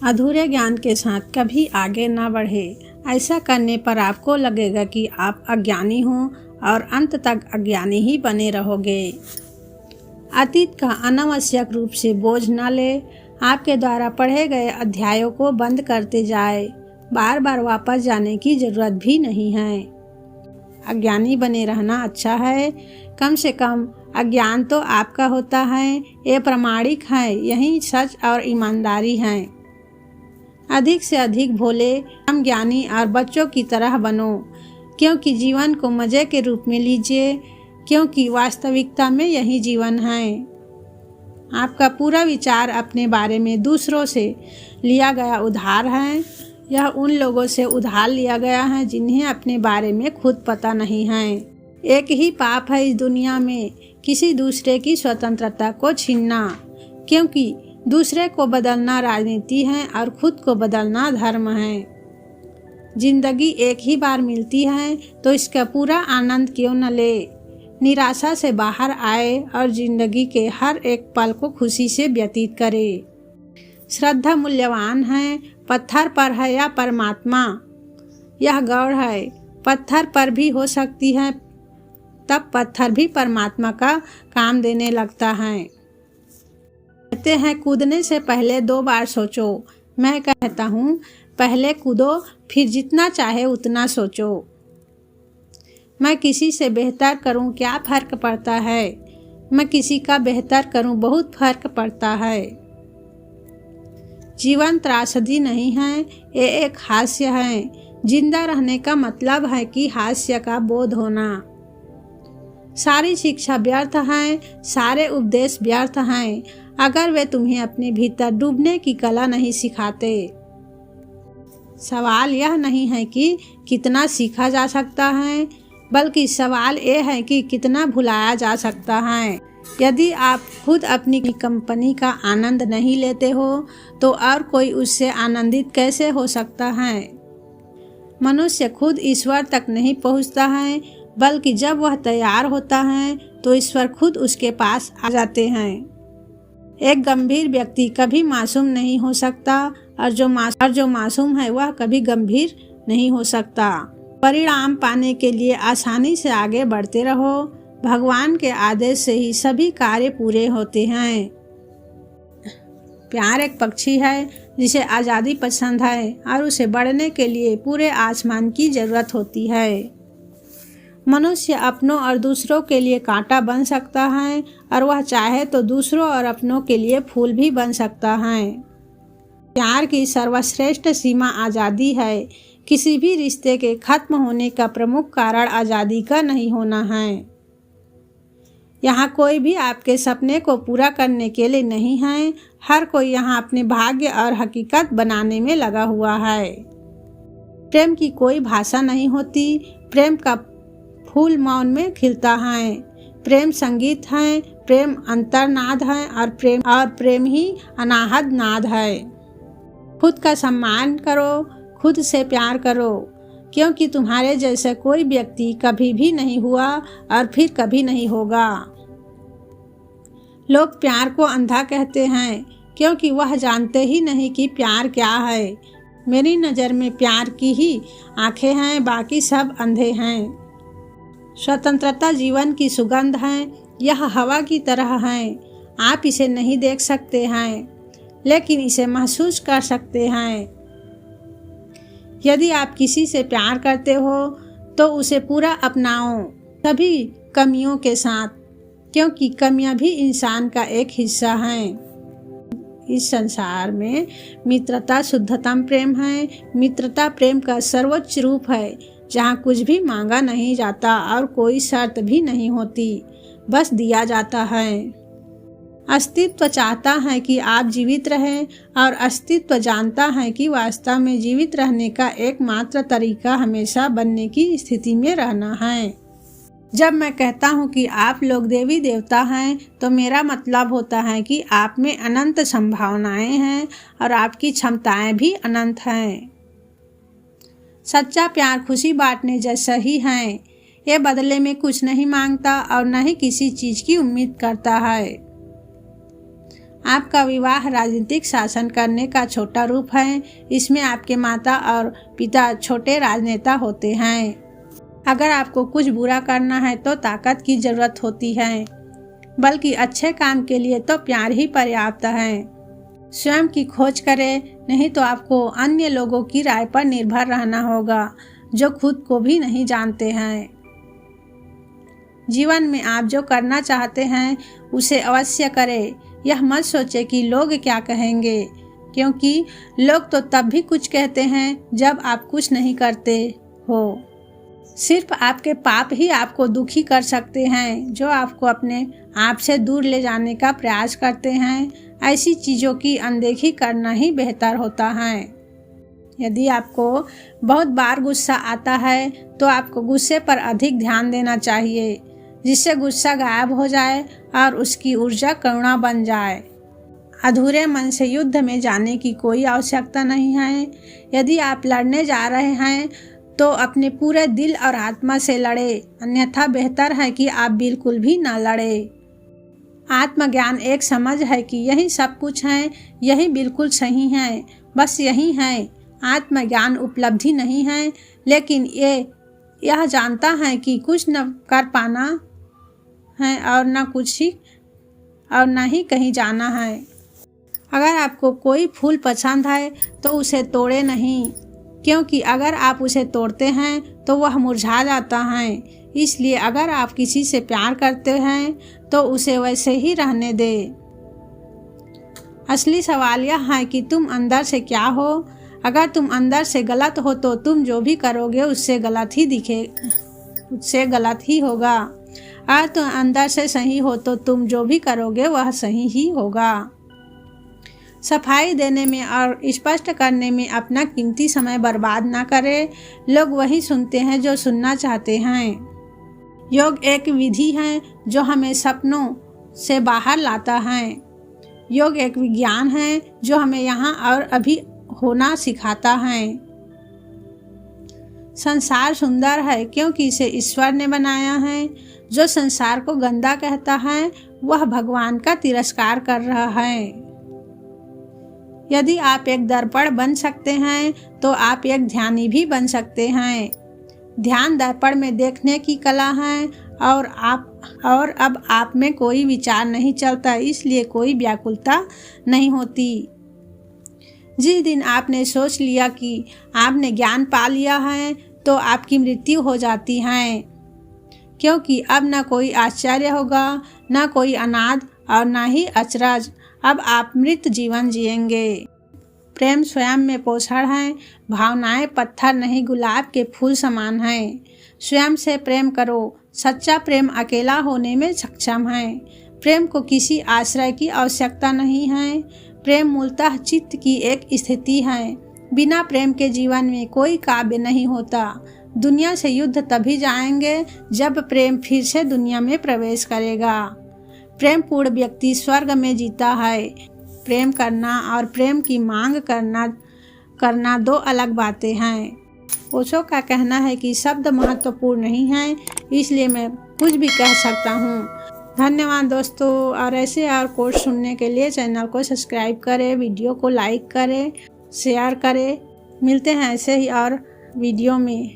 अधूरे ज्ञान के साथ कभी आगे ना बढ़े। ऐसा करने पर आपको लगेगा कि आप अज्ञानी हो और अंत तक अज्ञानी ही बने रहोगे। अतीत का अनावश्यक रूप से बोझ न ले। आपके द्वारा पढ़े गए अध्यायों को बंद करते जाए। बार बार वापस जाने की जरूरत भी नहीं है। अज्ञानी बने रहना अच्छा है। कम से कम अज्ञान तो आपका होता है, ये प्रमाणिक है। यही सच और ईमानदारी है। अधिक से अधिक भोले, हम ज्ञानी और बच्चों की तरह बनो, क्योंकि जीवन को मजे के रूप में लीजिए, क्योंकि वास्तविकता में यही जीवन है। आपका पूरा विचार अपने बारे में दूसरों से लिया गया उधार है। यह उन लोगों से उधार लिया गया है जिन्हें अपने बारे में खुद पता नहीं है। एक ही पाप है इस दुनिया में, किसी दूसरे की स्वतंत्रता को छीनना, क्योंकि दूसरे को बदलना राजनीति है और खुद को बदलना धर्म है। जिंदगी एक ही बार मिलती है तो इसका पूरा आनंद क्यों न ले। निराशा से बाहर आए और जिंदगी के हर एक पल को खुशी से व्यतीत करे। श्रद्धा मूल्यवान है। पत्थर पर है या परमात्मा, यह गौड़ है। पत्थर पर भी हो सकती है, तब पत्थर भी परमात्मा का काम देने लगता है। कहते हैं कूदने से पहले 2 बार सोचो। मैं कहता हूँ पहले कूदो, फिर जितना चाहे उतना सोचो। मैं किसी से बेहतर करूँ, क्या फर्क पड़ता है। मैं किसी का बेहतर करूँ, बहुत फर्क पड़ता है। जीवन त्रासदी नहीं है, ये एक हास्य है। जिंदा रहने का मतलब है कि हास्य का बोध होना। सारी शिक्षा व्यर्थ है, सारे उपदेश व्यर्थ हैं, अगर वे तुम्हें अपने भीतर डूबने की कला नहीं सिखाते। सवाल यह नहीं है कि कितना सीखा जा सकता है, बल्कि सवाल ये है कि कितना भुलाया जा सकता है। यदि आप खुद अपनी कंपनी का आनंद नहीं लेते हो तो और कोई उससे आनंदित कैसे हो सकता है। मनुष्य खुद ईश्वर तक नहीं पहुंचता है, बल्कि जब वह तैयार होता है तो ईश्वर खुद उसके पास आ जाते हैं। एक गंभीर व्यक्ति कभी मासूम नहीं हो सकता और जो मासूम है वह कभी गंभीर नहीं हो सकता। परिणाम पाने के लिए आसानी से आगे बढ़ते रहो। भगवान के आदेश से ही सभी कार्य पूरे होते हैं। प्यार एक पक्षी है जिसे आज़ादी पसंद है और उसे बढ़ने के लिए पूरे आसमान की जरूरत होती है। मनुष्य अपनों और दूसरों के लिए कांटा बन सकता है और वह चाहे तो दूसरों और अपनों के लिए फूल भी बन सकता है। प्यार की सर्वश्रेष्ठ सीमा आज़ादी है। किसी भी रिश्ते के खत्म होने का प्रमुख कारण आज़ादी का नहीं होना है। यहाँ कोई भी आपके सपने को पूरा करने के लिए नहीं है। हर कोई यहाँ अपने भाग्य और हकीकत बनाने में लगा हुआ है। प्रेम की कोई भाषा नहीं होती। प्रेम का फूल मौन में खिलता है। प्रेम संगीत है, प्रेम अंतर्नाद है और प्रेम ही अनाहद नाद है। खुद का सम्मान करो, खुद से प्यार करो, क्योंकि तुम्हारे जैसा कोई व्यक्ति कभी भी नहीं हुआ और फिर कभी नहीं होगा। लोग प्यार को अंधा कहते हैं क्योंकि वह जानते ही नहीं कि प्यार क्या है। मेरी नज़र में प्यार की ही आंखें हैं, बाकी सब अंधे हैं। स्वतंत्रता जीवन की सुगंध है। यह हवा की तरह है। आप इसे नहीं देख सकते हैं, लेकिन इसे महसूस कर सकते हैं। यदि आप किसी से प्यार करते हो तो उसे पूरा अपनाओ, सभी कमियों के साथ, क्योंकि कमियां भी इंसान का एक हिस्सा हैं। इस संसार में मित्रता शुद्धतम प्रेम है। मित्रता प्रेम का सर्वोच्च रूप है, जहाँ कुछ भी मांगा नहीं जाता और कोई शर्त भी नहीं होती, बस दिया जाता है। अस्तित्व चाहता है कि आप जीवित रहें और अस्तित्व जानता है कि वास्तव में जीवित रहने का एकमात्र तरीका हमेशा बनने की स्थिति में रहना है। जब मैं कहता हूँ कि आप लोग देवी देवता हैं तो मेरा मतलब होता है कि आप में अनंत संभावनाएं हैं और आपकी क्षमताएं भी अनंत हैं। सच्चा प्यार खुशी बांटने जैसा ही है। ये बदले में कुछ नहीं मांगता और न ही किसी चीज़ की उम्मीद करता है। आपका विवाह राजनीतिक शासन करने का छोटा रूप है। इसमें आपके माता और पिता छोटे राजनेता होते हैं। अगर आपको कुछ बुरा करना है तो ताकत की जरूरत होती है, बल्कि अच्छे काम के लिए तो प्यार ही पर्याप्त है। स्वयं की खोज करें, नहीं तो आपको अन्य लोगों की राय पर निर्भर रहना होगा जो खुद को भी नहीं जानते हैं। जीवन में आप जो करना चाहते हैं उसे अवश्य करें। यह मत सोचे कि लोग क्या कहेंगे, क्योंकि लोग तो तब भी कुछ कहते हैं जब आप कुछ नहीं करते हो। सिर्फ आपके पाप ही आपको दुखी कर सकते हैं, जो आपको अपने आप से दूर ले जाने का प्रयास करते हैं। ऐसी चीज़ों की अनदेखी करना ही बेहतर होता है। यदि आपको बहुत बार गुस्सा आता है तो आपको गुस्से पर अधिक ध्यान देना चाहिए, जिससे गुस्सा गायब हो जाए और उसकी ऊर्जा करुणा बन जाए। अधूरे मन से युद्ध में जाने की कोई आवश्यकता नहीं है। यदि आप लड़ने जा रहे हैं तो अपने पूरे दिल और आत्मा से लड़े, अन्यथा बेहतर है कि आप बिल्कुल भी ना लड़े। आत्मज्ञान एक समझ है कि यही सब कुछ है, यही बिल्कुल सही है, बस यही है। आत्मज्ञान उपलब्धि नहीं है, लेकिन यह जानता है कि कुछ न कर पाना है और न ही कहीं जाना है। अगर आपको कोई फूल पसंद है तो उसे तोड़े नहीं, क्योंकि अगर आप उसे तोड़ते हैं तो वह मुरझा जाता है। इसलिए अगर आप किसी से प्यार करते हैं तो उसे वैसे ही रहने दें। असली सवाल यह है कि तुम अंदर से क्या हो। अगर तुम अंदर से गलत हो तो तुम जो भी करोगे उससे गलत ही होगा। और तुम अंदर से सही हो तो तुम जो भी करोगे वह सही ही होगा। सफाई देने में और स्पष्ट करने में अपना कीमती समय बर्बाद ना करें। लोग वही सुनते हैं जो सुनना चाहते हैं। योग एक विधि है जो हमें सपनों से बाहर लाता है। योग एक विज्ञान है जो हमें यहाँ और अभी होना सिखाता है। संसार सुंदर है क्योंकि इसे ईश्वर ने बनाया है। जो संसार को गंदा कहता है वह भगवान का तिरस्कार कर रहा है। यदि आप एक दर्पण बन सकते हैं तो आप एक ध्यानी भी बन सकते हैं। ध्यान दर्पण में देखने की कला है और अब आप में कोई विचार नहीं चलता, इसलिए कोई व्याकुलता नहीं होती। जिस दिन आपने सोच लिया कि आपने ज्ञान पा लिया है तो आपकी मृत्यु हो जाती है, क्योंकि अब न कोई आश्चर्य होगा, न कोई अनाद और न ही अचरज। अब आप मृत जीवन जिएंगे। प्रेम स्वयं में पोषण है। भावनाएं पत्थर नहीं गुलाब के फूल समान हैं। स्वयं से प्रेम करो। सच्चा प्रेम अकेला होने में सक्षम है। प्रेम को किसी आश्रय की आवश्यकता नहीं है। प्रेम मूलतः चित्त की एक स्थिति है। बिना प्रेम के जीवन में कोई काव्य नहीं होता। दुनिया से युद्ध तभी जाएंगे जब प्रेम फिर से दुनिया में प्रवेश करेगा। प्रेम पूर्ण व्यक्ति स्वर्ग में जीता है। प्रेम करना और प्रेम की मांग करना दो अलग बातें हैं। ओशो का कहना है कि शब्द महत्वपूर्ण नहीं है, इसलिए मैं कुछ भी कह सकता हूँ। धन्यवाद दोस्तों। और ऐसे और कोर्स सुनने के लिए चैनल को सब्सक्राइब करें, वीडियो को लाइक करें, शेयर करें। मिलते हैं ऐसे ही और वीडियो में।